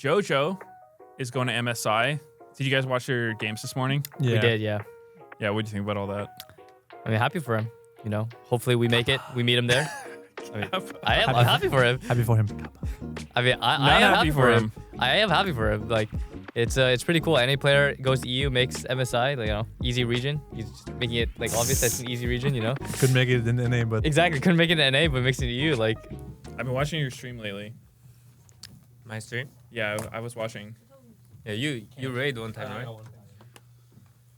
Jojo is going to MSI. Did you guys watch your games this morning? Yeah. We did, yeah. Yeah, what do you think about all that? I mean, happy for him. You know, hopefully we make it. We meet him there. I mean, I'm happy for him. Happy for him. I mean, I Not am happy for him. I am happy for him. Like, it's pretty cool. Any player goes to EU, makes MSI, like, you know, easy region. He's just making it like obvious that's an easy region, you know. Couldn't make it in the name, but Exactly, couldn't make it in NA, but makes it EU. Like, I've been watching your stream lately. My stream? Yeah, I was watching. Yeah, you raid one time, right?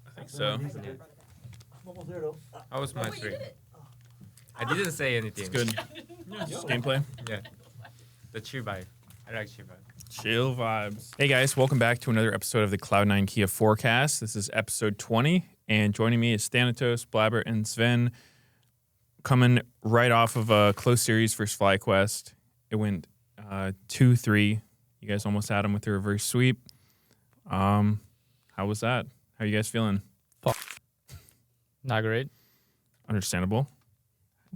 I think so. How was my stream? I didn't say anything. It's good. Just gameplay. Yeah. The chill vibe. I like chill vibe. Chill vibes. Hey guys, welcome back to another episode of the Cloud9 Kia Forecast. This is episode 20, and joining me is Thanatos, Blaber, and Zven, coming right off of a close series versus FlyQuest. It went 2-3. You guys almost had them with the reverse sweep. How was that? How are you guys feeling? not great. Understandable.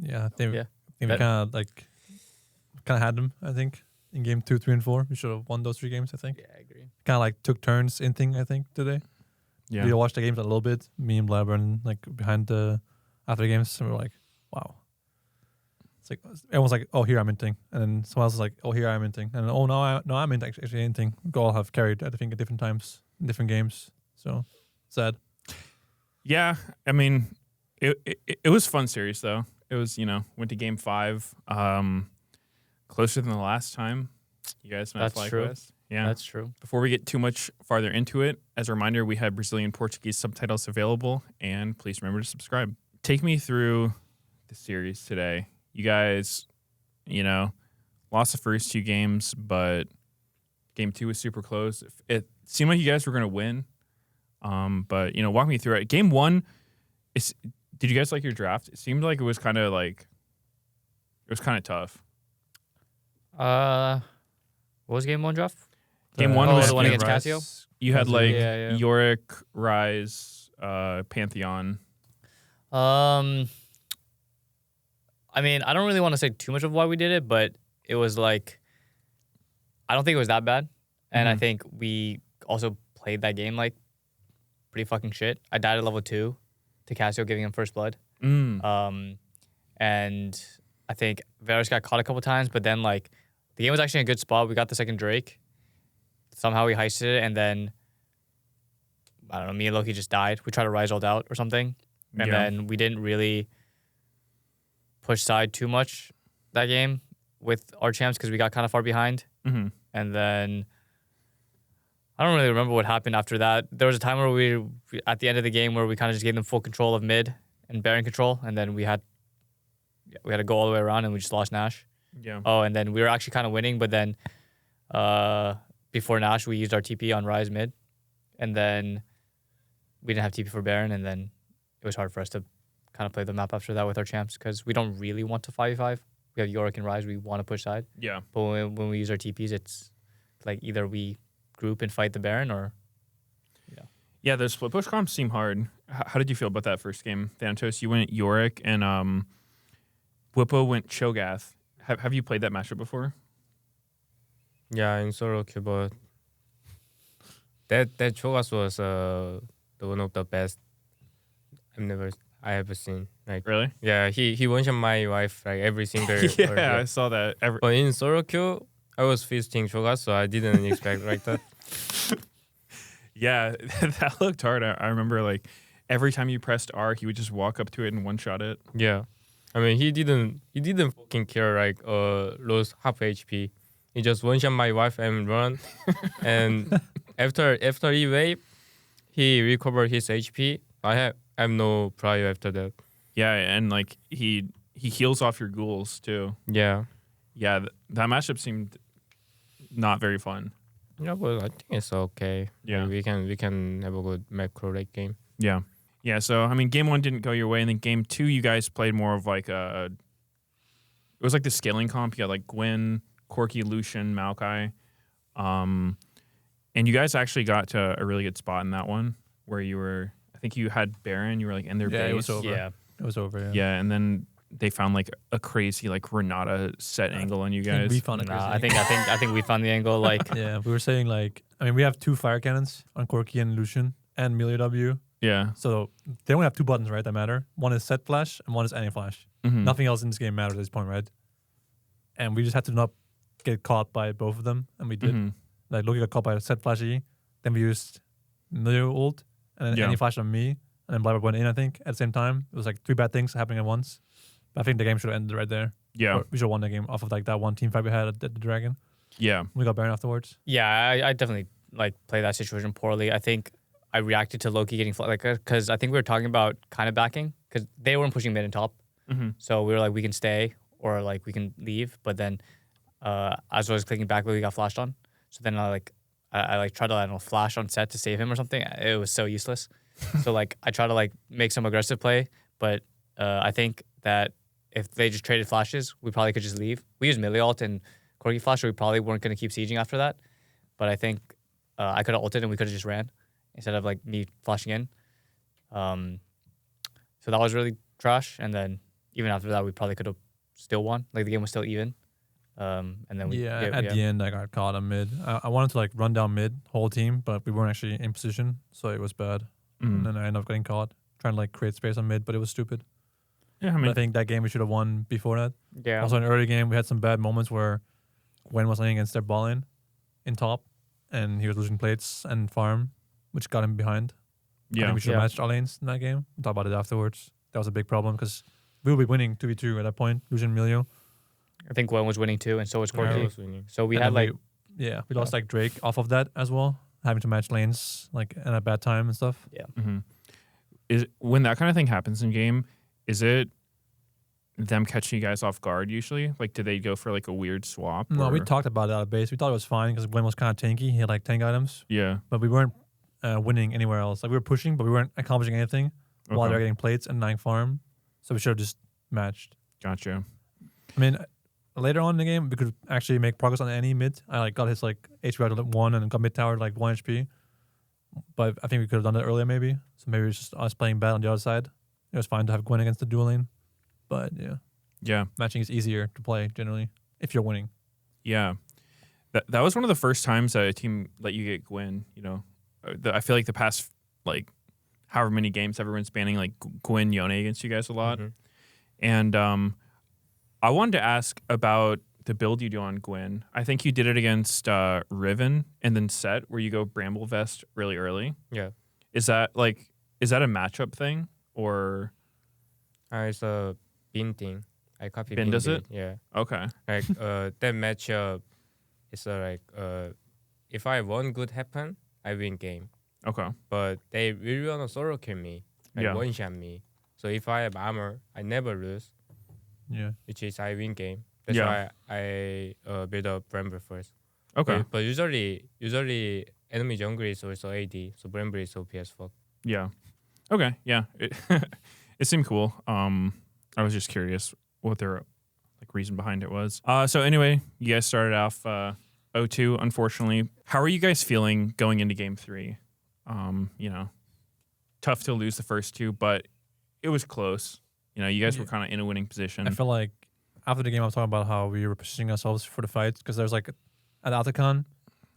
yeah, I think Yeah. we kind of had them. I think in game 2, 3, and 4, we should have won those 3 games. I think Yeah, I agree. kind of like took turns in thing. I think today. Yeah. We watched the games a little bit. Me and Blaber, and like behind the after the games, and we were like, wow. It's like everyone's like, oh, here I'm inting, and then someone else is like, oh, here I'm inting, and then, oh no, I'm actually inting. We all have carried, I think, at different times in different games. So sad. Yeah, I mean, it was a fun series though. It was, went to game 5, closer than the last time you guys met That's true. FlyQuest. Yeah, That's true. Before we get too much farther into it, as a reminder, we have Brazilian Portuguese subtitles available, and please remember to subscribe. Take me through the series today. You guys, lost the first 2 games, but game 2 was super close. It seemed like you guys were going to win, but walk me through it. Game 1, did you guys like your draft? It seemed like it was kind of tough. What was game 1 draft? Game 1 Oh, was the one Game against Rise. Casio? You had Yeah. Yorick, Rise, Pantheon. I mean, I don't really want to say too much of why we did it, but it was like, I don't think it was that bad. And I Mhm. think we also played that game like pretty fucking shit. I died at level 2 to Casio, giving him first blood. And I think Varus got caught a couple times, but then like the game was actually in a good spot. We got the second Drake. Somehow we heisted it, and then I don't know, me and Loki just died. We tried to rise ult out or something. And Yeah. then we didn't really push side too much that game with our champs because we got kind of far behind. Mm-hmm. And then I don't really remember what happened after that. There was a time where we at the end of the game where we kind of just gave them full control of mid and Baron control, and then we had to go all the way around, and we just lost Nash. Yeah. Oh, and then we were actually kind of winning, but then before Nash, we used our TP on Rise mid, and then we didn't have TP for Baron, and then it was hard for us to kind of play the map after that with our champs because we don't really want to 5v5. We have Yorick and Rise. We want to push side. Yeah. But when we use our TPs, it's like either we group and fight the Baron or... Yeah, the split push comps seem hard. How did you feel about that first game, Thanatos? You went Yorick, and Whippo went Cho'Gath. Have you played that matchup before? Yeah, in solo queue, but that Cho'Gath was the one of the best I ever seen. Like, Really? yeah, he one-shot my wife like every single. Yeah, I saw that. But in solo queue, I was feasting Cho'Gath, so I didn't expect like that. Yeah, that looked hard. I remember like every time you pressed R, he would just walk up to it and one-shot it. Yeah, I mean he didn't fucking care like lose half HP. He just one-shot my wife and run, and after he wave, he recovered his HP. I have no prior after that. Yeah, and like he heals off your ghouls too. Yeah. Yeah, that matchup seemed not very fun. Yeah, but I think it's okay. Yeah. we can have a good macro late game. Yeah. Yeah, so I mean game 1 didn't go your way, and then game 2 you guys played more of like it was like the scaling comp. You had like Gwen, Corki, Lucian, Maokai. And you guys actually got to a really good spot in that one where I think you had Baron, you were like in their base. It was over. Yeah. It was over. Yeah. Yeah, and then they found like a crazy like Renata set angle on you I think guys? we found it. Nah, I think we found the angle. Like, Yeah, we were saying like, I mean, we have 2 fire cannons on Corki and Lucian and Melee W. Yeah. So they only have 2 buttons, right? That matter. One is set flash and one is any flash. Mhm. Nothing else in this game matters at this point, right? And we just had to not get caught by both of them, and we did. Mhm. Like Loki got caught by a set flash E, then we used Melee ult, and then Yeah. any flash on me, and then Blaber went in. I think at the same time, it was like 3 bad things happening at once. But I think the game should have ended right there. Yeah. Or we should have won the game off of like that one team fight we had at the Dragon. Yeah. We got Baron afterwards. yeah, I definitely like played that situation poorly. I think I reacted to Loki getting because I think we were talking about kind of backing because they weren't pushing mid and top. Mhm. So we were like, we can stay or like we can leave. But then as I was clicking back, Loki got flashed on. So then I tried to, I don't know, flash on set to save him or something. It was so useless. So like I tried to like make some aggressive play, but I think that if they just traded flashes, we probably could just leave. We used melee ult and Corgi flash, so we probably weren't going to keep sieging after that. But I think I could have ulted and we could have just ran instead of like me flashing in. So that was really trash. And then even after that, we probably could have still won. Like the game was still even. And then we At the end, I got caught on mid. I wanted to like run down mid whole team, but we weren't actually in position, so it was bad. Mhm. And then I ended up getting caught trying to like create space on mid, but it was stupid. Yeah. I But mean, I think that game we should have won before that. Yeah. Also in the early game, we had some bad moments where Gwen was laying against their ball in top, and he was losing plates and farm, which got him behind. I yeah. think we should have matched our lanes in that game. We'll talk about it afterwards. That was a big problem because we will be winning 2v2 at that point, losing Emilio. I think Gwen was winning too, and so was Yeah, I Corgi. was winning. So we And had then like we lost like Drake off of that as well, having to match lanes like at a bad time and stuff. Mhm. Is when that kind of thing happens in game, is it them catching you guys off guard usually? Like, do they go for like a weird swap? No, we or- talked about it out of base. We thought it was fine because Gwen was kind of tanky. He had like tank items, Yeah. but we weren't winning anywhere else. Like we were pushing, but we weren't accomplishing anything while Okay. they were getting plates and 9 farm. So we should have just matched. Gotcha. I mean, later on in the game, we could actually make progress on any mid. I like got his like HP out of 1 and got mid tower like 1 HP. But I think we could have done that earlier maybe. So maybe it's just us playing bad on the other side. It was fine to have Gwen against the dual lane. But yeah, Yeah. matching is easier to play generally if you're winning. Yeah. That was one of the first times that a team let you get Gwen, you know. I feel like the past like however many games everyone's banning like Gwen Yone against you guys a lot. Mhm. And I wanted to ask about the build you do on Gwen. I think you did it against Riven and then Set where you go Bramble Vest really early. Yeah. Is that a matchup thing or It's a bin thing. I copy Bin does it? Yeah. okay. Like that matchup is like if I one good happen, I win game. Okay. But they really wanna solo kill me, like Yeah. one shot me. So if I have armor, I never lose, Yeah. which is I win game. That's Yeah. why I build up Bramble first. Okay. But usually enemy jungle is also AD, so Bramble is OP as fuck. Yeah. Okay. Yeah. It seemed cool. I was just curious what their like reason behind it was. So anyway, you guys started off 0-2, unfortunately. How are you guys feeling going into game 3? You know, tough to lose the first 2, but it was close. You know, you guys were kind of in a winning position. I feel like after the game, I was talking about how we were positioning ourselves for the fights because there's like at Atacon,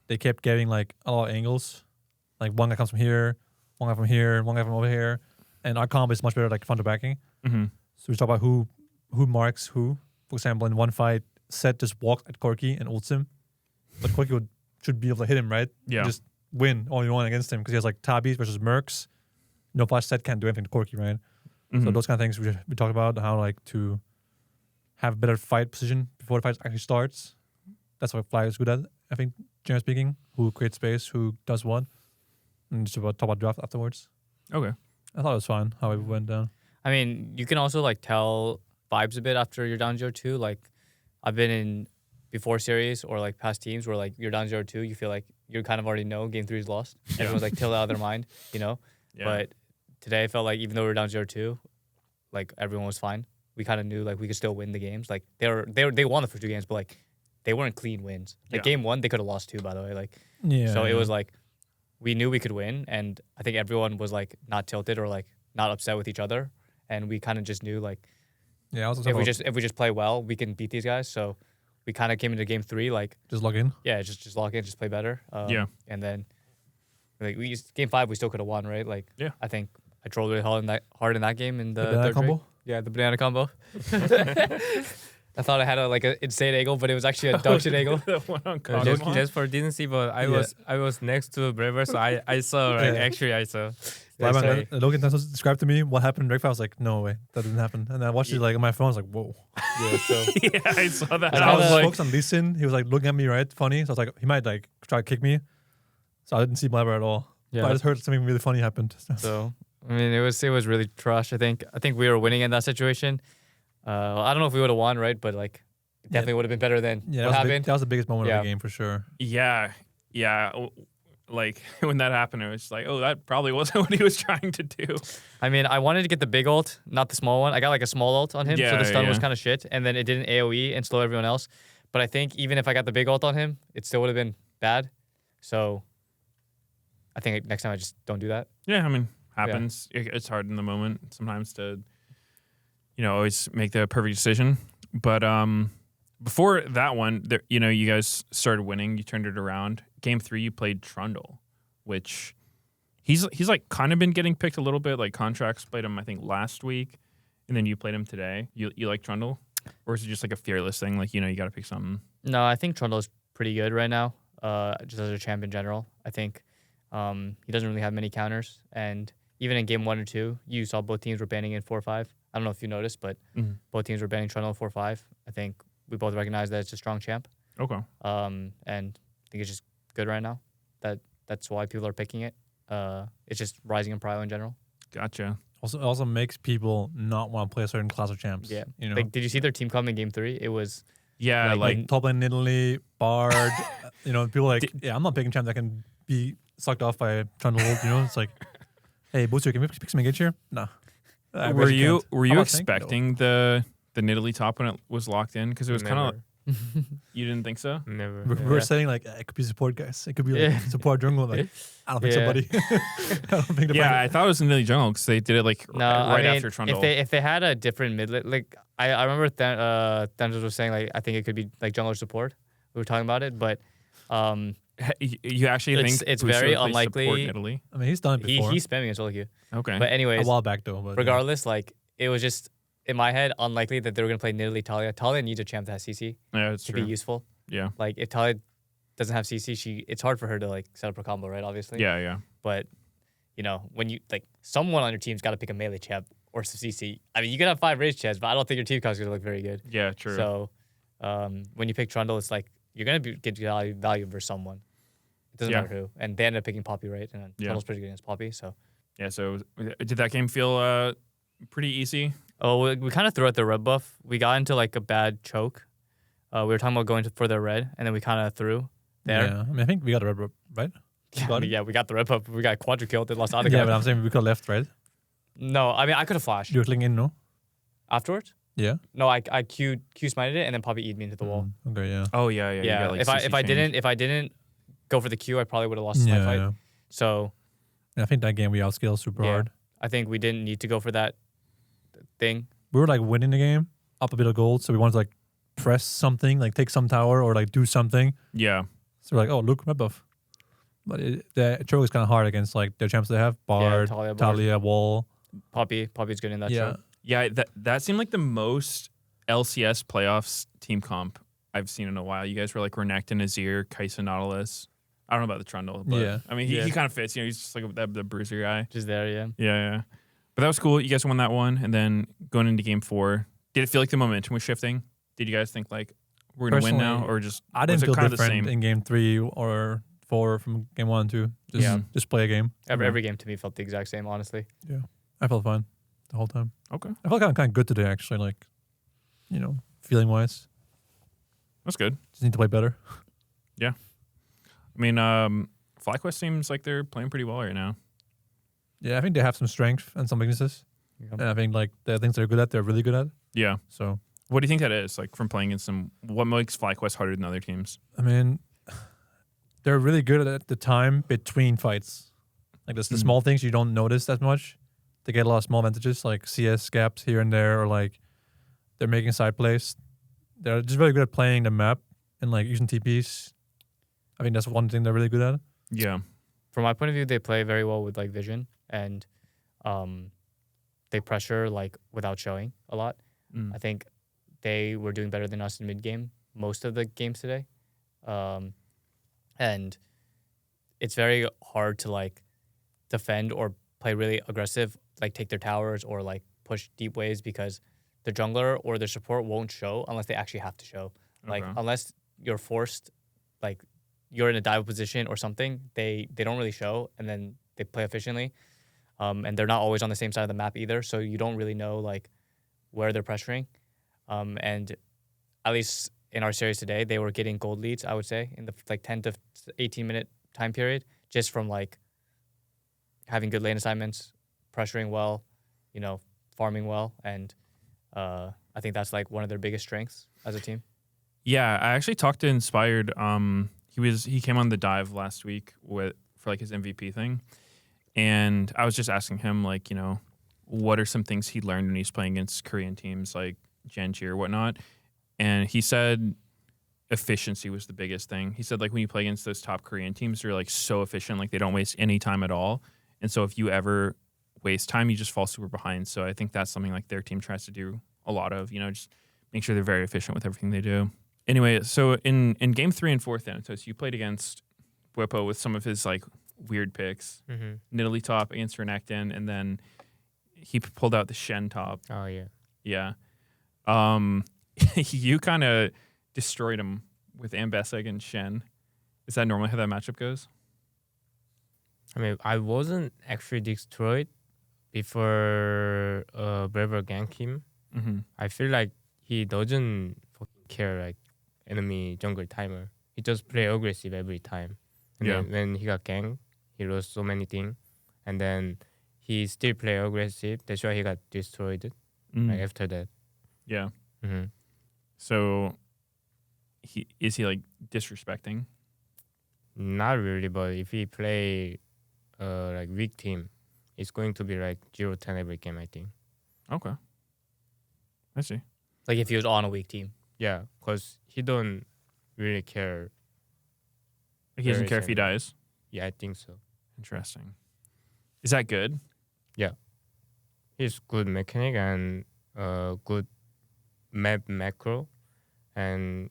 they kept getting like a lot of angles. Like one guy comes from here, one guy from here, one guy from over here, and our comp is much better like front to backing. Mm-hmm. So we talk about who marks who. For example, in one fight, Seth just walked at Corki and ults him, but Corki should be able to hit him, right? Yeah. Just win all you want against him because he has like Tabis versus Mercs. No flash Seth can't do anything to Corki, right? Mm-hmm. So those kind of things we talk about how like to have better fight position before the fight actually starts. That's what Fly is good at, I think, generally speaking. Who creates space, who does what, and just talk about draft afterwards. Okay. I thought it was fine how it went down. I mean, you can also like tell vibes a bit after you're down 0-2. Like I've been in before series or like past teams where like you're down 0-2, you feel like you kind of already know game 3 is lost. Everyone's like till out of their mind, you know? Yeah. But today I felt like even though we were down 0-2, like everyone was fine. We kind of knew like we could still win the games. Like they won the first 2 games, but like they weren't clean wins. Like Yeah. game 1 they could have lost 2, by the way. Like Yeah. so it was like we knew we could win, and I think everyone was like not tilted or like not upset with each other, and we kind of just knew like Yeah, I was if we just play well, we can beat these guys. So we kind of came into game 3 like just log in. yeah, just log in, just play better. Yeah. And then like game 5 we still could have won, right? Like Yeah. I think I trolled really hard in that game in the banana third combo? rig. Yeah, the banana combo. I thought I had an insane angle, but it was actually a dog shit angle. The one on Cosmo. Jasper didn't see, but I was next to Blaber, so I saw. Right? Yeah. Actually, I saw. Logan described to me what happened in Rig 5. I was like, no way, that didn't happen. And I watched it like on my phone. I was like, whoa. Yeah, so Yeah, I saw that. And I was like, focused on Lee Sin. He was like looking at me, right? Funny. So I was like, he might like try to kick me. So I didn't see Blaber at all. yeah. But I just heard something really funny happened. So I mean, it was really trash. I think we were winning in that situation. I don't know if we would have won, right? But like, it definitely would have been better than Yeah, what happened. that was the biggest moment Yeah. of the game for sure. yeah. Like when that happened, it was just like, oh, that probably wasn't what he was trying to do. I mean, I wanted to get the big ult, not the small one. I got like a small ult on him, so Yeah, the stun was yeah. kind of shit, and then it didn't AOE and slow everyone else. But I think even if I got the big ult on him, it still would have been bad. So I think next time I just don't do that. Yeah, I mean, happens. It's hard in the moment sometimes to, always make the perfect decision. But before that one, you guys started winning. You turned it around. Game 3, you played Trundle, which he's like kind of been getting picked a little bit. Like Contracts played him, I think, last week, and then you played him today. You like Trundle, or is it just like a fearless thing? Like you got to pick something. No, I think Trundle is pretty good right now. Just as a champ in general, I think he doesn't really have many counters, and even in game 1 or 2, you saw both teams were banning in 4-5. I don't know if you noticed, but both teams were banning Trundle 4-5. I think we both recognize that it's a strong champ. Okay. And I think it's just good right now. That's why people are picking it. It's just rising in prio in general. Gotcha. Also makes people not want to play a certain class of champs. Yeah. You know, Like, did you see their team come in game 3? It was Yeah, like top lane Italy, Bard. People like, I'm not picking champ that can be sucked off by Trundle. It's like, hey, Booster, can we pick some engage here? No. were you expecting the Nidalee top when it was locked in? Because it was kind of. You didn't think so? Never. We were saying like it could be support guys. It could be like support jungle. Like I don't think so, buddy. I don't think. Yeah, I thought it was Nidalee jungle because they did it like right after Trundle. If they had a different mid, like I remember Thanatos was saying like I think it could be like jungler support. We were talking about it, but you actually think it's Booster very would play unlikely. support Nidalee? I mean, he's done it before. He's spamming a solo queue. Okay. But a anyways, while back though. But regardless, like it was just in my head unlikely that they were gonna play Nidalee Talia. Talia needs a champ that has CC Yeah, that's to true. be useful. Yeah. Like if Talia doesn't have CC, it's hard for her to like set up her combo, right? Obviously. Yeah. But when you like someone on your team's got to pick a melee champ or some CC. I mean, you can have 5 rage champs, but I don't think your team card's gonna look very good. Yeah, true. So when you pick Trundle, it's like you're gonna get value versus someone. It doesn't matter who. And they ended up picking Poppy, right? And Trundle's pretty good against Poppy. So yeah. So did that game feel pretty easy? oh, we kind of threw out the red buff. We got into like a bad choke. We were talking about going for the red, and then we kind of threw there. Yeah, I mean, I think we got a red buff, right? We got the red buff. We got quadra killed and lost Otacon. Yeah, but I'm saying we could have left, right? No, I mean I could have flashed You were clicking in, no? afterwards. Yeah. No, I Q smited it and then Poppy E'd me into the wall. Okay, yeah. Oh yeah. You got, like, CC if I change. didn't go for the Q, I probably would have lost my fight. Yeah. So And I think that game we outscaled super hard. I think we didn't need to go for that thing. We were like winning the game, up a bit of gold, so we wanted to like press something, like take some tower or like do something. Yeah. So we're like, oh, look, red buff. But the choke is kind of hard against like their champs they have. Bard, Talia, Wall. Poppy's good in that choke. Yeah. That seemed like the most LCS playoffs team comp I've seen in a while. You guys were like Renekton, Azir, Kai'Sa, Nautilus. I don't know about the Trundle, but I mean he kind of fits. He's just like the bruiser guy. Just there, yeah. Yeah. But that was cool. You guys won that one, and then going into game 4, did it feel like the momentum was shifting? Did you guys think like we're gonna win now, or just I didn't was it feel kind of the different same? in game 3 or 4 from game 1 and 2. Just play a game. Every game to me felt the exact same, honestly. Yeah, I felt fine the whole time. Okay, I felt kind of good today, actually. Like, feeling wise. that's good. Just need to play better. Yeah, I mean, FlyQuest seems like they're playing pretty well right now. Yeah, I think they have some strength and some weaknesses. And I think like the things they're good at, they're really good at. Yeah. So What do you think that is? Like from playing against them, what makes FlyQuest harder than other teams? I mean, they're really good at the time between fights. Like the small things you don't notice that much. They get a lot of small advantages, like CS gaps here and there, or like They're making side plays. They're just very good at playing the map and like using TPs. I think that's one thing they're really good at. Yeah. From my point of view, they play very well with like vision, and they pressure like without showing a lot. I think they were doing better than us in mid game most of the games today, and it's very hard to like defend or play really aggressive, like take their towers or like push deep waves, because the jungler or their support won't show unless they actually have to show. Like unless you're forced, like you're in a dive position or something, they don't really show, and then they play efficiently. And they're not always on the same side of the map either, so you don't really know like where they're pressuring. And at least in our series today, they were getting gold leads, I would say, in the like 10 to 18 minute time period, just from like having good lane assignments, pressuring well, you know, farming well, and I think that's like one of their biggest strengths as a team. Yeah, I actually talked to Inspired. He came on the dive last week for like his MVP thing, and I was just asking him like, you know, what are some things he learned when he's playing against Korean teams like Genji or whatnot, and he said efficiency was the biggest thing. He said like when you play against those top Korean teams, they're like so efficient, like they don't waste any time at all, and so if you ever waste time, you just fall super behind. So I think that's something like their team tries to do a lot of, you know, just make sure they're very efficient with everything they do. Anyway, so in game 3 and 4, Thanatos, you played against Bwipo with some of his like weird picks. Nidalee top against Renekton, and then he pulled out the Shen top. Oh yeah. Yeah. You kind of destroyed him with Ambesseg and Shen. Is that normally how that matchup goes? I mean, I wasn't actually destroyed before Blaber ganked him. I feel like he doesn't care like enemy jungle timer. He just play aggressive every time. And then when he got ganked, he lost so many things. And then he still play aggressive. That's why he got destroyed like after that. Yeah. So is he like disrespecting? Not really, but if he play like weak team, it's going to be like 0-10 every game, I think. Okay. I see. Like if he was on a weak team. Yeah, because he don't really care. He doesn't care if he dies? Yeah, I think so. Interesting. Is that good? Yeah. He's good mechanic and good map macro and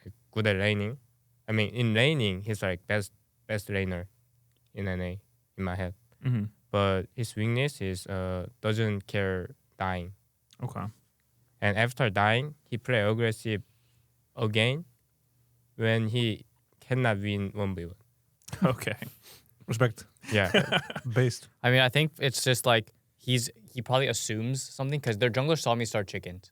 like, good at laning. I mean, in laning, he's like best laner in NA in my head. But his weakness is doesn't care dying. Okay. And after dying, he play aggressive again when he cannot win 1v1. Okay. Respect. Yeah. Based. I mean, I think it's just like he probably assumes something, because their jungler saw me start chickens.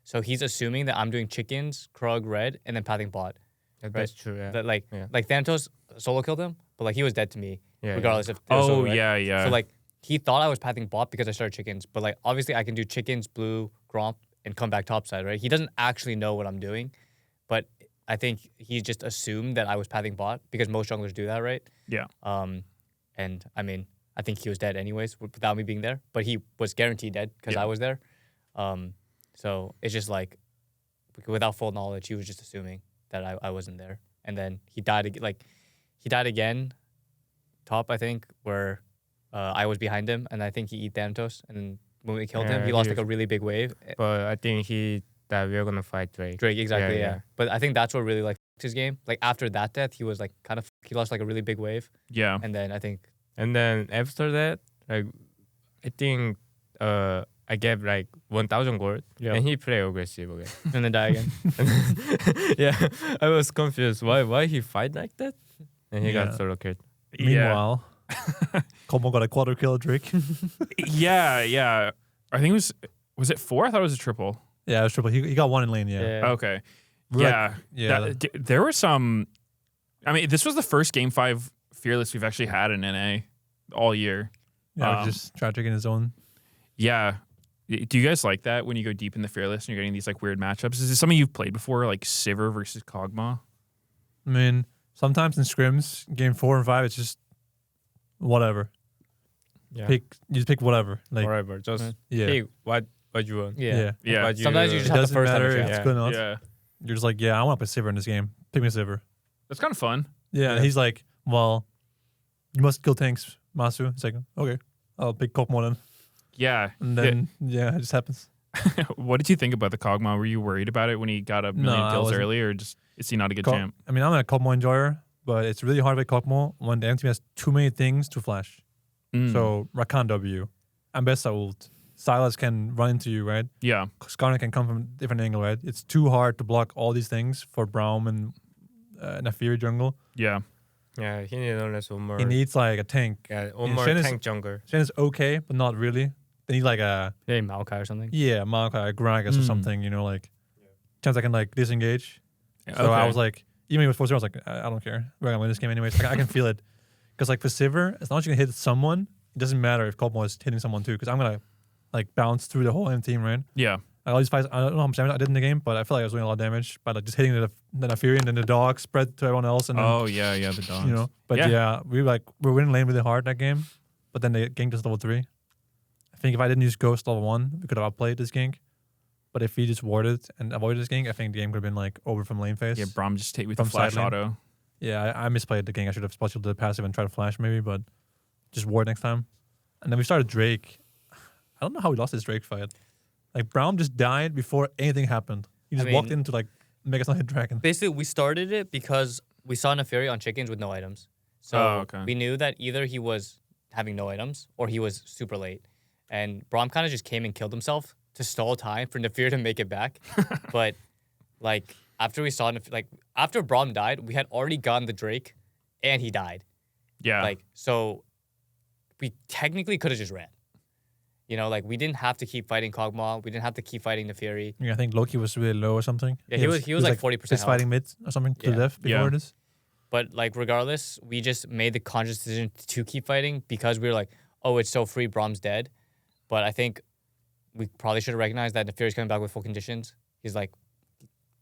So he's assuming that I'm doing chickens, Krug, red, and then pathing bot. That's true. Yeah. That like Thanatos solo killed him, but like he was dead to me, regardless if. Oh, solo, right? yeah. So like he thought I was pathing bot because I started chickens, but like obviously I can do chickens, blue, Gromp, and come back topside, right? He doesn't actually know what I'm doing, but I think he just assumed that I was pathing bot because most junglers do that, right? Yeah. And I mean, I think he was dead anyways without me being there, but he was guaranteed dead because I was there. So it's just like without full knowledge, he was just assuming that I wasn't there, and then he died. He died again, top I think, where I was behind him, and I think he eat Thanatos, and then when we killed him, he lost like a really big wave. But I think that we're gonna fight Drake. Exactly, yeah. But I think that's what really like his game. Like after that death, he was like he lost like a really big wave. Yeah. And then I think. And then after that, like I think I gave like 1,000 gold, and he play aggressive again. And then die again. Yeah, I was confused. Why he fight like that? And he got solo killed. Meanwhile, Como got a quadra kill Drake. Yeah. I think was it 4? I thought it was a triple. Yeah, it was triple. He got one in lane, yeah. Okay. There were some. I mean, this was the first Game 5 Fearless we've actually had in NA all year. Yeah, just tragic in his own. Yeah. Do you guys like that when you go deep in the Fearless and you're getting these like weird matchups? Is this something you've played before, like Sivir versus Kog'Maw? I mean, sometimes in scrims, game 4 and 5, it's just whatever. Yeah. You just pick whatever. Like Whatever. Just yeah. pick what but you won. Yeah. Yeah. But Sometimes you It just have the doesn't first time matter to if chance. it's good or not. Yeah. You're just like, yeah, I want to play Sivir in this game. Pick me Sivir. That's kind of fun. Yeah, Yeah. and he's like, well, you must kill tanks, Masu. He's like, okay, I'll pick Kog'Maw then. Yeah. And then, yeah, it just happens. What did you think about the Kog'Maw? Were you worried about it when he got a million I kills wasn't. early, or just is he not a good Ko- champ? I mean, I'm a Kog'Maw enjoyer, but it's really hard to play Kog'Maw when the enemy team has too many things to flash. Mm. So, Rakan W, Ambessa ult, Silas can run into you, right? Yeah. Skarner can come from a different angle, right? It's too hard to block all these things for Braum and Nafiri jungle. Yeah. Yeah, he needs unless one more. He needs like a tank. yeah, one Yeah, more Shen is- tank jungle. Shen is okay, but not really. They need like a Maybe Maokai or something. Maokai, Gragas or something, like chance I can like disengage. So Okay. I was like, even with 4-0, I was like, I don't care. We're gonna win this game anyways. I can feel it. Because like for Sivir, as long as you can hit someone, it doesn't matter if Kog'Maw is hitting someone too. Because I'm gonna like bounce through the whole enemy team, right? Yeah. Like, all these fights, I don't know how much damage I did in the game, but I feel like I was doing a lot of damage by like just hitting the Nafiri and then the dog spread to everyone else. And then, Oh yeah, the dogs. But Yeah. yeah, we're winning lane really hard that game. But then they ganked us level 3. I think if I didn't use Ghost level 1, we could have outplayed this gank. But if we just warded and avoided this gank, I think the game could have been like over from lane phase. Yeah, Braum just take with From the flash side lane. auto. Yeah, I misplayed the gank. I should have special the passive and try to flash maybe, but just ward next time. And then we started Drake. I don't know how we lost this Drake fight. Like Braum just died before anything happened. He just walked into like Mega's not hit dragon. Basically, we started it because we saw Neferi on chickens with no items. So okay. we knew that either he was having no items or he was super late. And Braum kind of just came and killed himself to stall time for Neferi to make it back. But like after we saw after Braum died, we had already gotten the Drake and he died. Yeah. Like so we technically could have just ran. Like we didn't have to keep fighting Kog'Maw. We didn't have to keep fighting Neferi. Yeah, I think Loki was really low or something. Yeah, he was like 40% Just health. fighting mid or something to Yeah. the left before Yeah. this. But like regardless, we just made the conscious decision to keep fighting because we were like, oh, it's so free, Braum's dead. But I think we probably should have recognized that Neferi's coming back with full conditions. He's like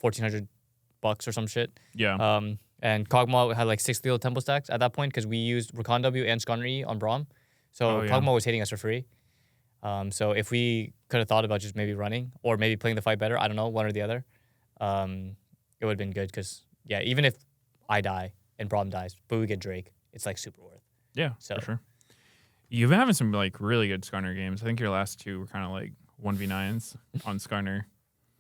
$1,400 or some shit. yeah. And Kog'Maw had like 6 little temple stacks at that point because we used Rakan W and Skarner E on Braum. So Oh, yeah. Kog'Maw was hitting us for free. So if we could have thought about just maybe running or maybe playing the fight better, I don't know, one or the other, it would have been good because, yeah, even if I die and Braum dies, but we get Drake, it's like super worth. Yeah, So- for sure. You've been having some like really good Skarner games. I think your last 2 were kind of like 1v9s on Skarner.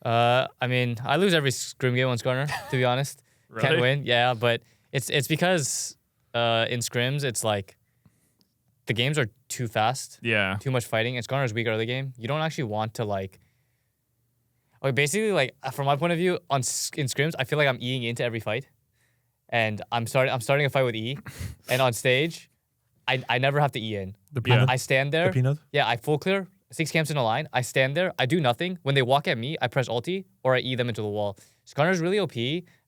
I mean, I lose every scrim game on Skarner, to be honest. Can't Really? win, yeah, but it's because in scrims, it's like the games are too fast, Yeah. too much fighting, and Skarner's weak early game. You don't actually want to like... Okay, basically, like, from my point of view, in scrims, I feel like I'm Eing into every fight. And I'm starting a fight with E, and on stage, I never have to E in. The Yeah. peanut. I stand The there. peanut. Yeah, I full clear 6 camps in a line. I stand there. I do nothing. When they walk at me, I press ulti or I E them into the wall. Skarner's really OP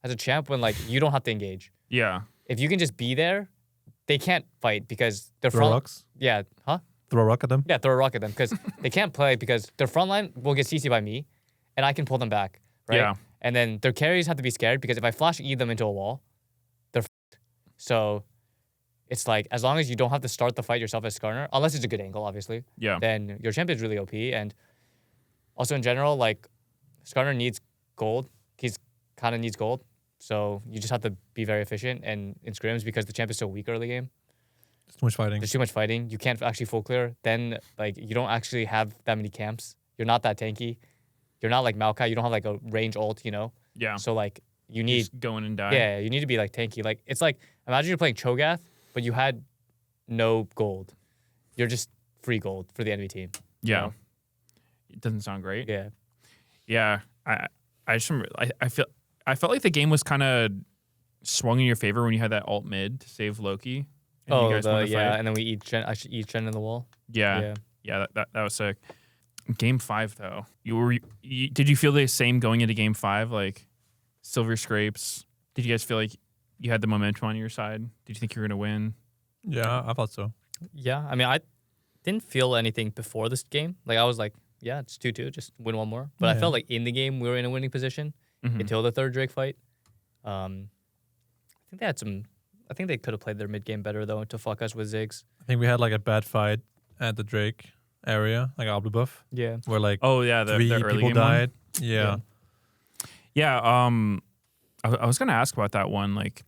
as a champ when like you don't have to engage. Yeah. If you can just be there, they can't fight because their Throw front. rocks. Yeah, huh? Throw a rock at them. Yeah, throw a rock at them because they can't play because their front line will get CC by me, and I can pull them back. Right. Yeah. And then their carries have to be scared because if I flash E them into a wall, they're f***ed. So it's like as long as you don't have to start the fight yourself as Skarner, unless it's a good angle, obviously. Yeah. Then your champion's really OP. And also in general, like Skarner needs gold. He's kind of needs gold. So you just have to be very efficient and in scrims because the champ is so weak early game. It's too much fighting. There's too much fighting. You can't actually full clear. Then like you don't actually have that many camps. You're not that tanky. You're not like Maokai. You don't have like a range ult, Yeah. So like you You need just go in and die. yeah, you need to be like tanky. Like it's like imagine you're playing Cho'Gath, but you had no gold. You're just free gold for the enemy team. Yeah. know? It doesn't sound great. Yeah. Yeah. I just remember, I felt like the game was kind of swung in your favor when you had that alt mid to save Loki. And you guys won the yeah, fight. and then we eat Shen in the wall. Yeah. Yeah, that was sick. Game 5 though. Did you feel the same going into game 5? Like silver scrapes. Did you guys feel like you had the momentum on your side? Did you think you were gonna win? Yeah, I thought so. Yeah, I mean, I didn't feel anything before this game. Like I was like, yeah, it's 2-2, just win one more. But I Yeah. felt like in the game we were in a winning position Mhm. until the third Drake fight. I think they had some. I think they could have played their mid game better though to fuck us with Ziggs. I think we had like a bad fight at the Drake, area, like our blue buff, Yeah. where like Oh yeah, the 3 early people game one? died. Yeah. Yeah. I was gonna ask about that one. Like,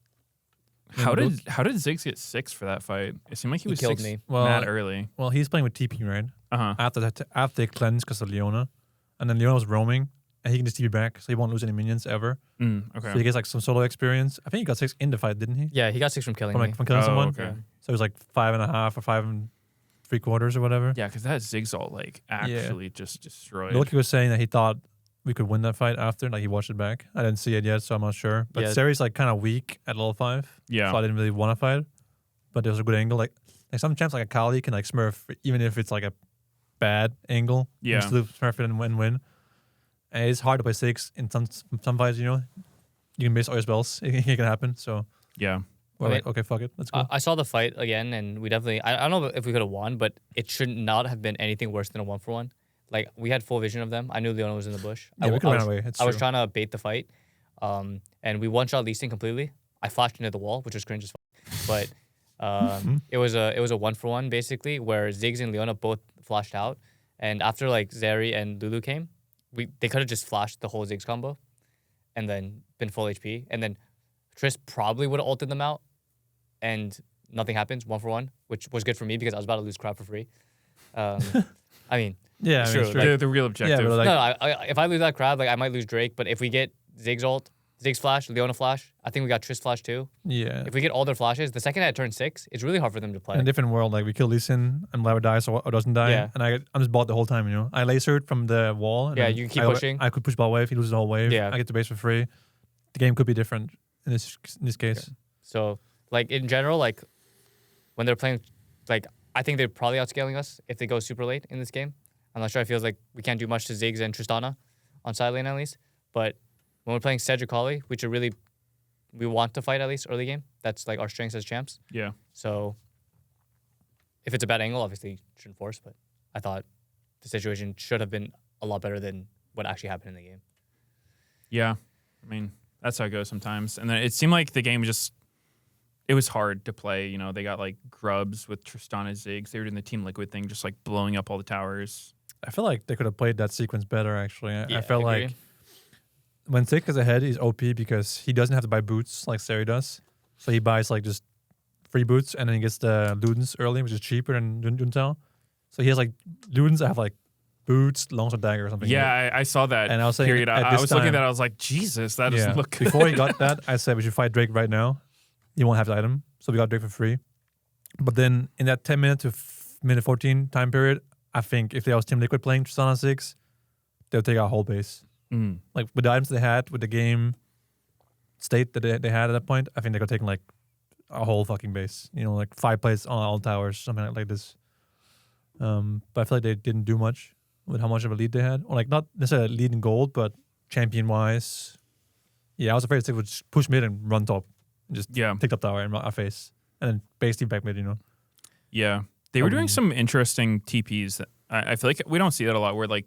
how did Ziggs get 6 for that fight? It seemed like he was killed 6 me. mad early. Well, he's playing with TP, right? Uh-huh. After they cleanse because of Leona, and then Leona was roaming, and he can just TP back, so he won't lose any minions ever. Okay. So he gets like some solo experience. I think he got 6 in the fight, didn't he? Yeah, he got 6 from killing me. From killing someone. Okay. So it was like 5.5 or 5.75 or whatever. Yeah, because that Ziggs ult like actually just destroyed. Loki was saying that he thought we could win that fight after, like he watched it back. I didn't see it yet, so I'm not sure. But Yeah. Sari's like kind of weak at level 5. Yeah. So I didn't really want to fight. But there was a good angle. Like some champs like a Kali can like smurf even if it's like a bad angle. You Yeah. can still smurf it and win. And it's hard to play 6 in some fights, you know. You can miss all your spells. It can happen. So Yeah. we're I like, okay, fuck it. Let's go. I saw the fight again, and we definitely. I don't know if we could have won, but it should not have been anything worse than a 1-for-1. Like we had full vision of them. I knew Leona was in the bush. Yeah, we could run away. It's I was true. trying to bait the fight, and we one-shot Lee Sin completely. I flashed into the wall, which was cringe as fuck. But it was a 1-for-1 basically, where Ziggs and Leona both flashed out, and after like Zeri and Lulu came, they could have just flashed the whole Ziggs combo, and then been full HP, and then Triss probably would have ulted them out, and nothing happens, 1-for-1, which was good for me because I was about to lose crap for free. I mean, Yeah, Sure, it's true. like- The real objective. but like, no, if I lose that crowd, like I might lose Drake. But if we get Ziggs ult, Ziggs flash, Leona flash, I think we got Triss flash too. yeah. If we get all their flashes, the second I turn 6, it's really hard for them to play. In a different world, like we kill Lee Sin and Blaber dies or doesn't die, Yeah. and I'm just bot the whole time, you know. I lasered from the wall. And Yeah, then you keep I pushing. I could push ball wave. He loses the whole wave. Yeah. I get the base for free. The game could be different in this case. So, like in general, like when they're playing, like I think they're probably outscaling us if they go super late in this game. I'm not sure. I feel like we can't do much to Ziggs and Tristana on side lane at least. But when we're playing Cedric Kali, which are really we want to fight at least early game. That's like our strengths as champs. Yeah. So if it's a bad angle, obviously you shouldn't force. But I thought the situation should have been a lot better than what actually happened in the game. Yeah. I mean, that's how it goes sometimes. And then it seemed like the game it was hard to play. You know, they got like grubs with Tristana Ziggs. They were doing the Team Liquid thing, just like blowing up all the towers. I feel like they could have played that sequence better. Actually, Yeah, I felt I agree. like when Thick is ahead, he's OP because he doesn't have to buy boots like Sari does. So he buys like just free boots and then he gets the Ludens early, which is cheaper than Juntel. So he has like Ludens that have like boots, longsword dagger or something. Yeah, I saw that. And I was saying period. at I this was looking at time- that. I was like, Jesus, that doesn't look good. Before he got that, I said we should fight Drake right now. He won't have the item. So we got Drake for free. But then in that 10 minute to minute 14 time period, I think if there was Team Liquid playing Tristana 6, they'll take our whole base. Like with the items they had, with the game state that they had at that point, I think they could take like a whole fucking base. You know, like 5 plays on all towers, something like this. But I feel like they didn't do much with how much of a lead they had. Or like not necessarily a lead in gold, but champion-wise. Yeah, I was afraid they would just push mid and run top. And just take up tower in our face. And then base team back mid, you know. Yeah. They were doing some interesting TPs. That I feel like we don't see that a lot where like